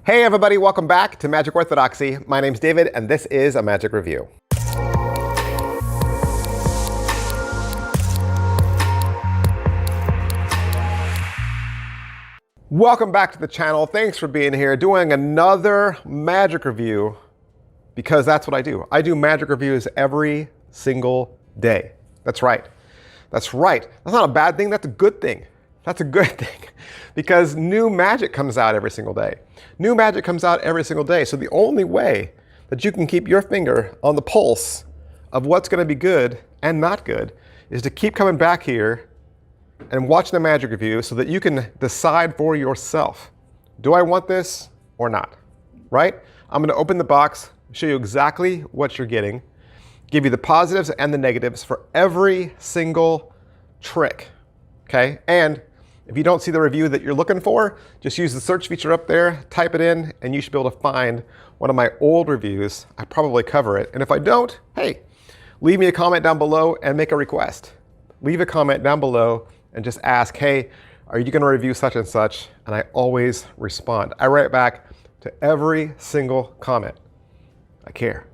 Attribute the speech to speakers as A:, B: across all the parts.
A: Hey everybody, welcome back to Magic Orthodoxy. My name's David and this is a Magic Review. Welcome back to the channel. Thanks for being here, doing another Magic Review because that's what I do. I do Magic Reviews every single day. That's right. That's right. That's not a bad thing, that's a good thing. That's a good thing because new magic comes out every single day. New magic comes out every single day. So the only way that you can keep your finger on the pulse of what's going to be good and not good is to keep coming back here and watch the Magic Review so that you can decide for yourself. Do I want this or not? Right? I'm going to open the box, show you exactly what you're getting, give you the positives and the negatives for every single trick. Okay? And if you don't see the review that you're looking for, just use the search feature up there, type it in, and you should be able to find one of my old reviews. I probably cover it. And if I don't, hey, leave me a comment down below and make a request. Leave a comment down below and just ask, hey, are you gonna review such and such? And I always respond. I write back to every single comment. I care.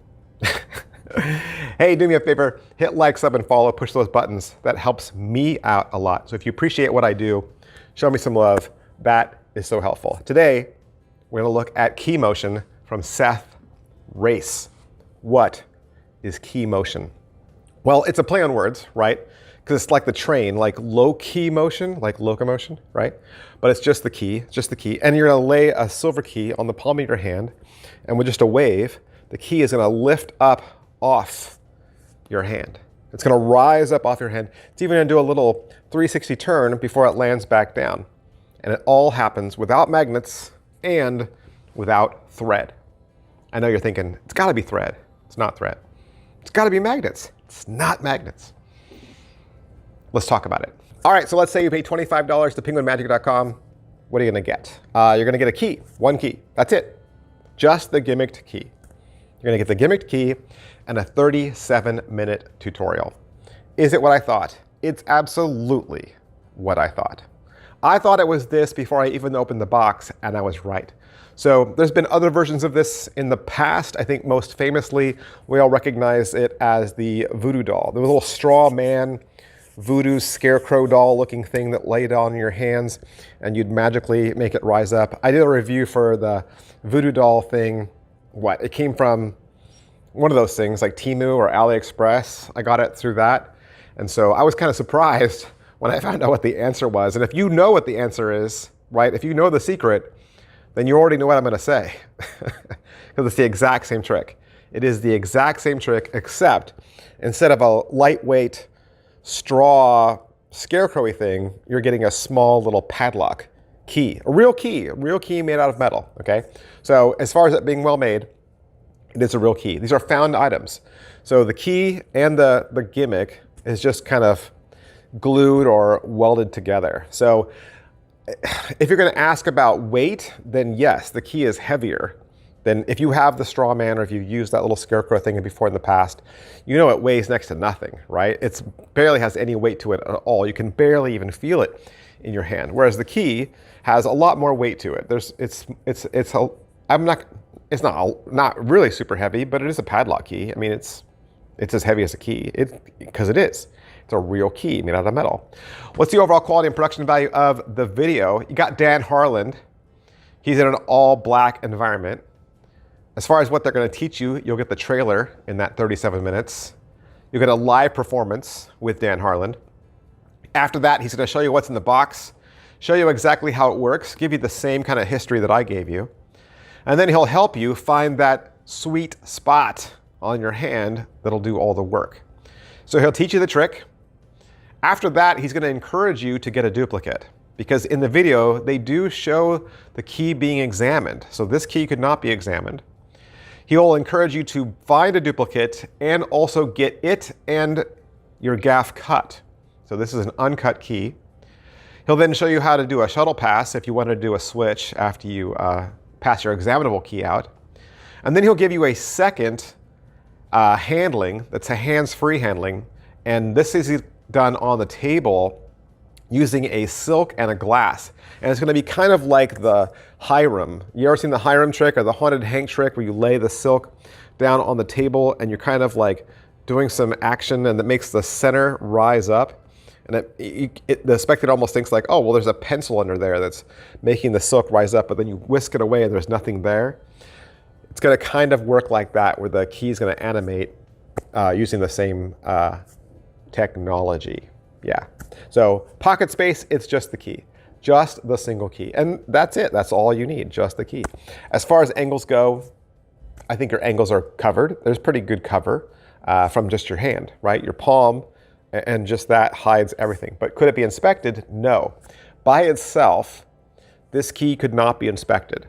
A: Hey, do me a favor, hit like, sub, and follow, push those buttons. That helps me out a lot. So if you appreciate what I do, show me some love. That is so helpful. Today, we're gonna look at key motion from Seth Race. What is key motion? Well, it's a play on words, right? Because it's like the train, like low key motion, like locomotion, right? But it's just the key, just the key. And you're gonna lay a silver key on the palm of your hand, and with just a wave, the key is gonna lift up off your hand. It's gonna rise up off your hand. It's even gonna do a little 360 turn before it lands back down. And it all happens without magnets and without thread. I know you're thinking, it's gotta be thread. It's not thread. It's gotta be magnets. It's not magnets. Let's talk about it. All right, so let's say you pay $25 to penguinmagic.com. What are you gonna get? You're gonna get a key, one key, that's it. Just the gimmicked key. You're gonna get the gimmicked key and a 37-minute tutorial. Is it what I thought? It's absolutely what I thought. I thought it was this before I even opened the box, and I was right. So there's been other versions of this in the past. I think most famously, we all recognize it as the voodoo doll. There was a little straw man, voodoo scarecrow doll looking thing that laid on your hands, and you'd magically make it rise up. I did a review for the voodoo doll thing. It came from one of those things like Temu or AliExpress. I got it through that. And so I was kind of surprised when I found out what the answer was. And if you know what the answer is, right, if you know the secret, then you already know what I'm gonna say. Because it's the exact same trick. It is the exact same trick, except instead of a lightweight straw scarecrowy thing, you're getting a small little padlock key, a real key made out of metal, okay? So as far as it being well made, it is a real key. These are found items. So the key and the gimmick is just kind of glued or welded together. So if you're gonna ask about weight, then yes, the key is heavier than if you have the straw man or if you've used that little scarecrow thing before in the past. You know it weighs next to nothing, right? It barely has any weight to it at all. You can barely even feel it in your hand. Whereas the key has a lot more weight to it. It's not really super heavy, but it is a padlock key. I mean, it's as heavy as a key, because it is. It's a real key made out of metal. What's the overall quality and production value of the video? You got Dan Harland. He's in an all black environment. As far as what they're gonna teach you, you'll get the trailer in that 37 minutes. You'll get a live performance with Dan Harland. After that, he's gonna show you what's in the box, show you exactly how it works, give you the same kind of history that I gave you. And then he'll help you find that sweet spot on your hand that'll do all the work. So he'll teach you the trick. After that, he's gonna encourage you to get a duplicate, because in the video, they do show the key being examined. So this key could not be examined. He'll encourage you to find a duplicate and also get it and your gaff cut. So this is an uncut key. He'll then show you how to do a shuttle pass if you want to do a switch after you pass your examinable key out. And then he'll give you a second handling that's a hands-free handling. And this is done on the table using a silk and a glass. And it's going to be kind of like the Hiram. You ever seen the Hiram trick or the haunted Hank trick where you lay the silk down on the table and you're kind of like doing some action and that makes the center rise up? And the spectator almost thinks like, oh, well, there's a pencil under there that's making the silk rise up, but then you whisk it away and there's nothing there. It's going to kind of work like that, where the key is going to animate using the same technology. Yeah. So pocket space, it's just the key, just the single key. And that's it. That's all you need, just the key. As far as angles go, I think your angles are covered. There's pretty good cover from just your hand, right? Your palm, and just that hides everything. But could it be inspected? No. By itself, this key could not be inspected.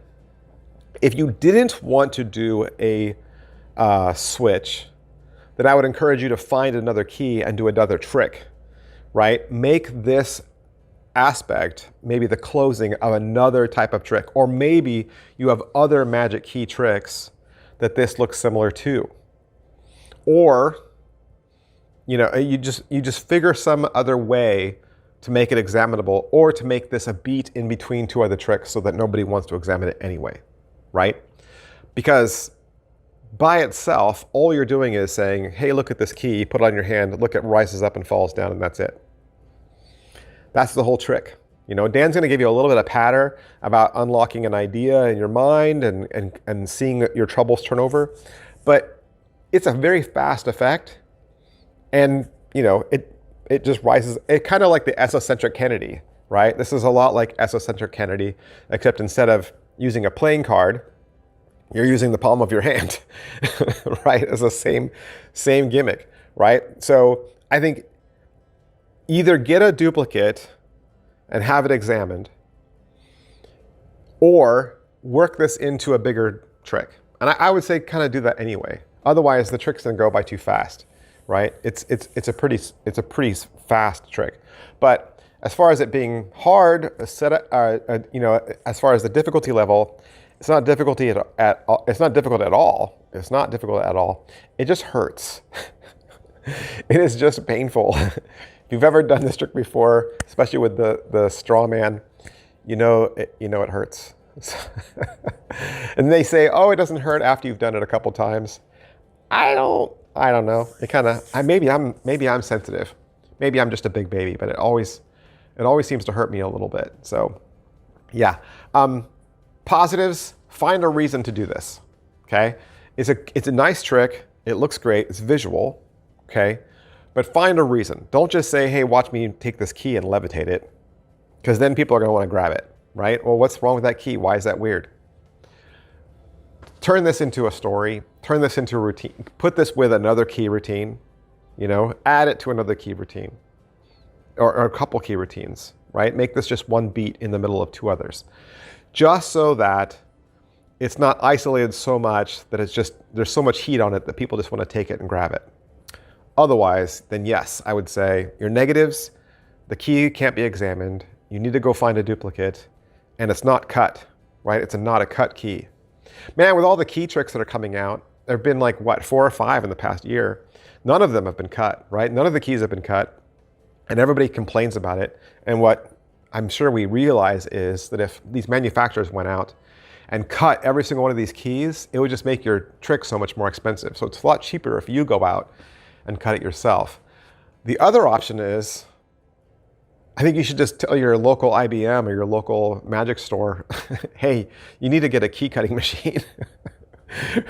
A: If you didn't want to do a switch, then I would encourage you to find another key and do another trick, right? Make this aspect maybe the closing of another type of trick, or maybe you have other magic key tricks that this looks similar to. Or, you know, you just figure some other way to make it examinable, or to make this a beat in between two other tricks so that nobody wants to examine it anyway, right? Because by itself, all you're doing is saying, hey, look at this key, put it on your hand, look, it rises up and falls down, and that's it. That's the whole trick. You know, Dan's going to give you a little bit of patter about unlocking an idea in your mind and seeing your troubles turn over. But it's a very fast effect. And, you know, it just rises. It kind of like the esocentric Kennedy, right? This is a lot like esocentric Kennedy, except instead of using a playing card, you're using the palm of your hand, right? It's the same gimmick, right? So I think either get a duplicate and have it examined, or work this into a bigger trick. And I would say kind of do that anyway. Otherwise, the trick's gonna go by too fast, right? It's a pretty fast trick. But as far as it being hard, you know, as far as the difficulty level, it's not difficult at all. It's not difficult at all. It just hurts. It is just painful. If you've ever done this trick before, especially with the straw man, you know it hurts. And they say, oh, it doesn't hurt after you've done it a couple times. I don't know. It kind of, maybe I'm sensitive. Maybe I'm just a big baby, but it always seems to hurt me a little bit. So, yeah. Positives, find a reason to do this, okay? It's a nice trick. It looks great. It's visual, okay? But find a reason. Don't just say, hey, watch me take this key and levitate it, because then people are going to want to grab it, right? Well, what's wrong with that key? Why is that weird? Turn this into a story. Turn this into a routine. Put this with another key routine, you know? Add it to another key routine, or a couple key routines, right? Make this just one beat in the middle of two others. Just so that it's not isolated so much that it's just, there's so much heat on it that people just want to take it and grab it. Otherwise, then yes, I would say your negatives, the key can't be examined, you need to go find a duplicate, and it's not cut, right? It's not a cut key. Man, with all the key tricks that are coming out, there have been like, what, 4 or 5 in the past year. None of them have been cut, right? None of the keys have been cut, and everybody complains about it. And what I'm sure we realize is that if these manufacturers went out and cut every single one of these keys, it would just make your trick so much more expensive. So it's a lot cheaper if you go out and cut it yourself. The other option is, I think you should just tell your local IBM or your local magic store, hey, you need to get a key cutting machine.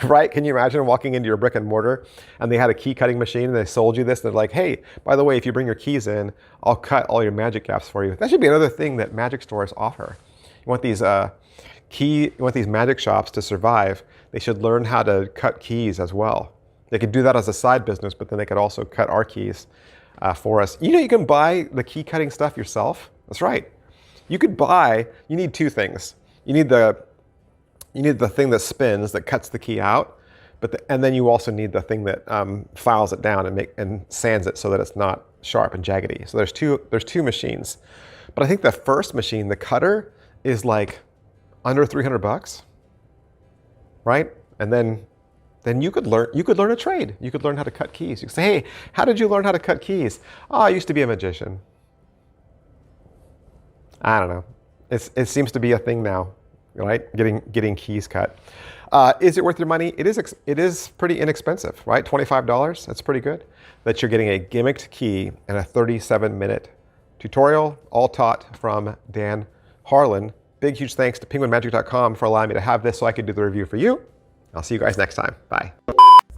A: Right? Can you imagine walking into your brick and mortar and they had a key cutting machine and they sold you this? They're like, hey, by the way, if you bring your keys in, I'll cut all your magic gaps for you. That should be another thing that magic stores offer. You want these magic shops to survive, they should learn how to cut keys as well. They could do that as a side business, but then they could also cut our keys for us. You know, you can buy the key cutting stuff yourself. That's right. You need 2 things. You need the thing that spins, that cuts the key out, and then you also need the thing that files it down and sands it so that it's not sharp and jaggedy. So there's two machines. But I think the first machine, the cutter, is like under $300, right? And then you could learn a trade. You could learn how to cut keys. You could say, hey, how did you learn how to cut keys? Oh, I used to be a magician. I don't know. It seems to be a thing now, right? Getting keys cut. Is it worth your money? It is pretty inexpensive, right? $25, that's pretty good. That you're getting a gimmicked key and a 37-minute tutorial, all taught from Dan Harlan. Big, huge thanks to penguinmagic.com for allowing me to have this so I could do the review for you. I'll see you guys next time. Bye.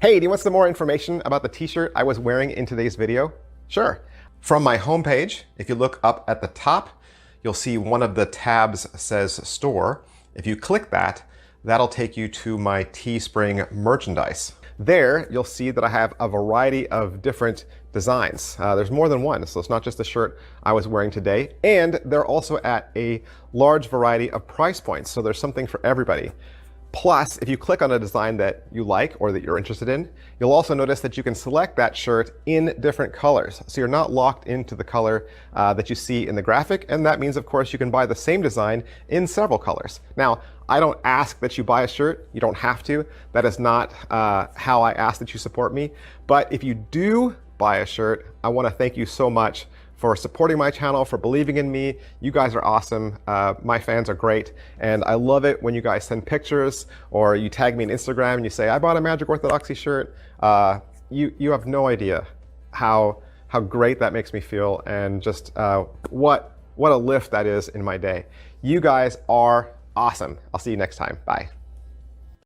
A: Hey, do you want some more information about the t-shirt I was wearing in today's video? Sure. From my homepage, if you look up at the top, you'll see one of the tabs says store. If you click that, that'll take you to my Teespring merchandise. There, you'll see that I have a variety of different designs. There's more than one, so it's not just the shirt I was wearing today. And they're also at a large variety of price points, so there's something for everybody. Plus, if you click on a design that you like or that you're interested in, you'll also notice that you can select that shirt in different colors. So you're not locked into the color that you see in the graphic. And that means, of course, you can buy the same design in several colors. Now, I don't ask that you buy a shirt. You don't have to. That is not how I ask that you support me. But if you do buy a shirt, I want to thank you so much for supporting my channel, for believing in me. You guys are awesome. My fans are great. And I love it when you guys send pictures or you tag me on Instagram and you say, I bought a Magic Orthodoxy shirt. You have no idea how great that makes me feel and just what a lift that is in my day. You guys are awesome. I'll see you next time. Bye.